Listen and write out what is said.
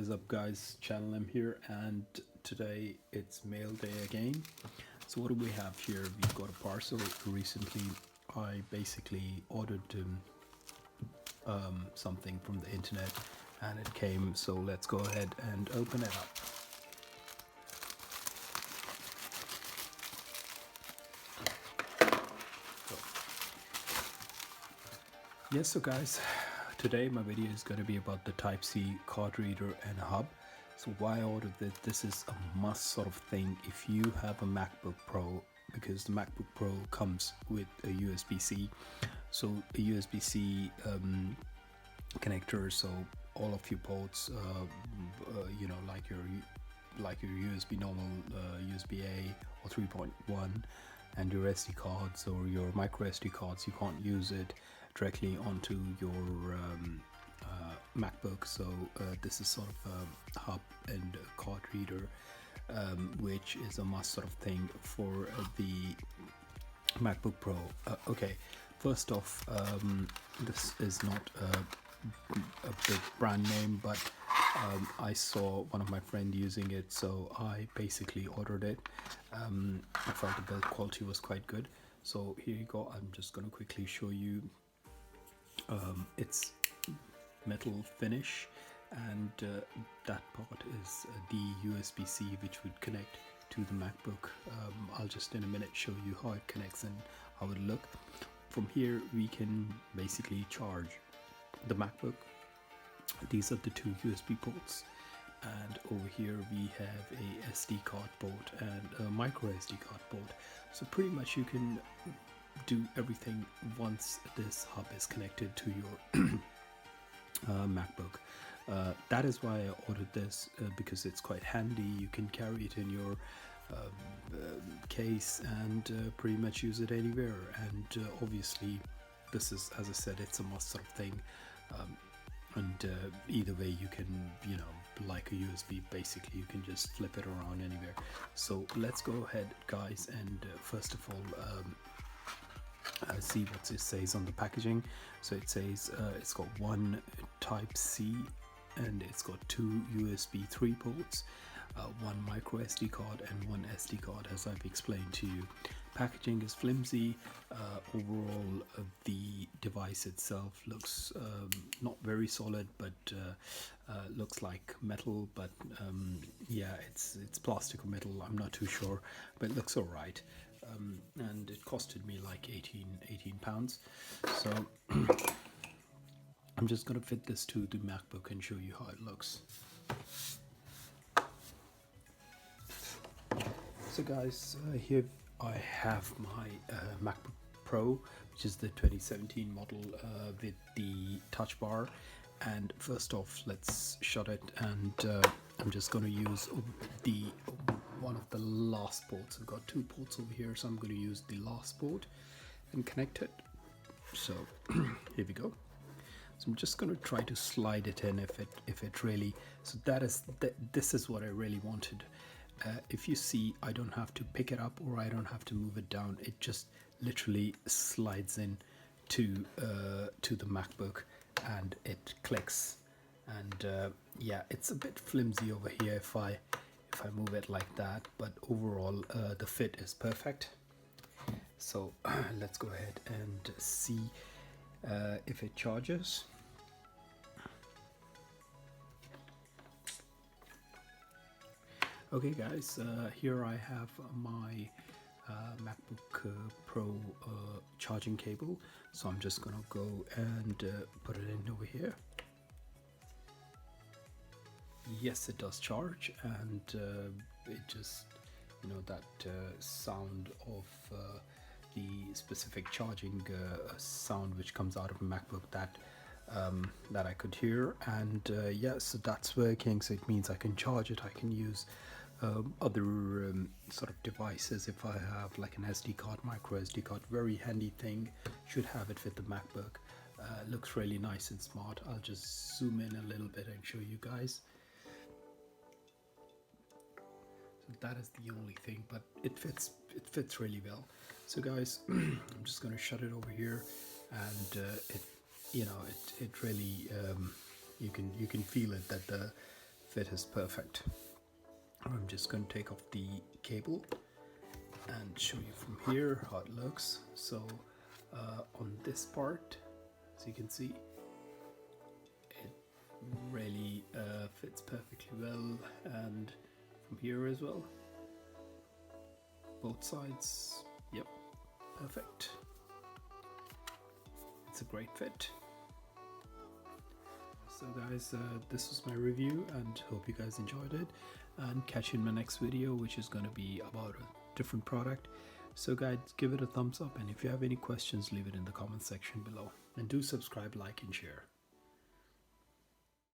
is up, guys? Channel M here, and today it's mail day again. So what do we have here? We've got a parcel. Recently I basically ordered something from the internet and it came, so let's go ahead and open it up. Yes, so guys, today my video is going to be about the Type-C card reader and hub. So why I ordered this? This is a must sort of thing if you have a MacBook Pro, because the MacBook Pro comes with a USB-C. So a USB-C connector, so all of your ports, you know, like your USB normal USB-A or 3.1, and your SD cards or your micro SD cards, you can't use it directly onto your MacBook. So this is sort of a hub and a card reader, which is a must sort of thing for the MacBook Pro. Okay, first off, this is not a big brand name, but I saw one of my friends using it, so I basically ordered it. I felt the build quality was quite good, so here you go. I'm just going to quickly show you. It's metal finish, and that part is the USB-C which would connect to the MacBook. I'll just in a minute show you how it connects and how it look. From here we can basically charge the MacBook. These are the two USB ports, and over here we have a SD card port and a micro SD card port. So pretty much you can do everything once this hub is connected to your MacBook. That is why I ordered this, because it's quite handy. You can carry it in your case and pretty much use it anywhere. And obviously this is, as I said, it's a must sort of thing. And either way you can, you know, like a USB, basically you can just flip it around anywhere. So let's go ahead, guys, and first of all see what it says on the packaging. So it says it's got one Type-C and it's got two USB 3 ports, one micro SD card and one SD card, as I've explained to you. Packaging is flimsy. Overall the device itself looks not very solid, but looks like metal, but yeah, it's plastic or metal, I'm not too sure, but it looks all right. And it costed me like 18 pounds. So I'm just gonna fit this to the MacBook and show you how it looks. So guys, here I have my MacBook Pro, which is the 2017 model with the Touch Bar. And first off, let's shut it, and I'm just going to use the one of the last ports. I've got two ports over here, so I'm going to use the last port and connect it. So here we go. So I'm just going to try to slide it in if it really. So this is what I really wanted. If you see, I don't have to pick it up or I don't have to move it down. It just literally slides in to the MacBook and it clicks. And yeah, it's a bit flimsy over here if I move it like that, but overall the fit is perfect. So let's go ahead and see if it charges. Okay guys, here I have my MacBook Pro charging cable. So I'm just gonna go and put it in over here. Yes, it does charge, and it just, you know, that sound of the specific charging sound which comes out of a MacBook, that I could hear. And yeah, so that's working. So it means I can charge it. I can use other sort of devices if I have like an SD card, micro SD card. Very handy thing. Should have it with the MacBook. Looks really nice and smart. I'll just zoom in a little bit and show you guys. So that is the only thing, but it fits really well. So guys, I'm just going to shut it over here, and it, you know, it really you can feel it, that the fit is perfect. I'm just going to take off the cable and show you from here how it looks. So on this part, as you can see, it really fits perfectly well, and from here as well, both sides, yep, perfect. It's a great fit. So guys, this was my review, and hope you guys enjoyed it, and catch you in my next video, which is going to be about a different product. So guys, give it a thumbs up, and if you have any questions, leave it in the comment section below, and do subscribe, like and share.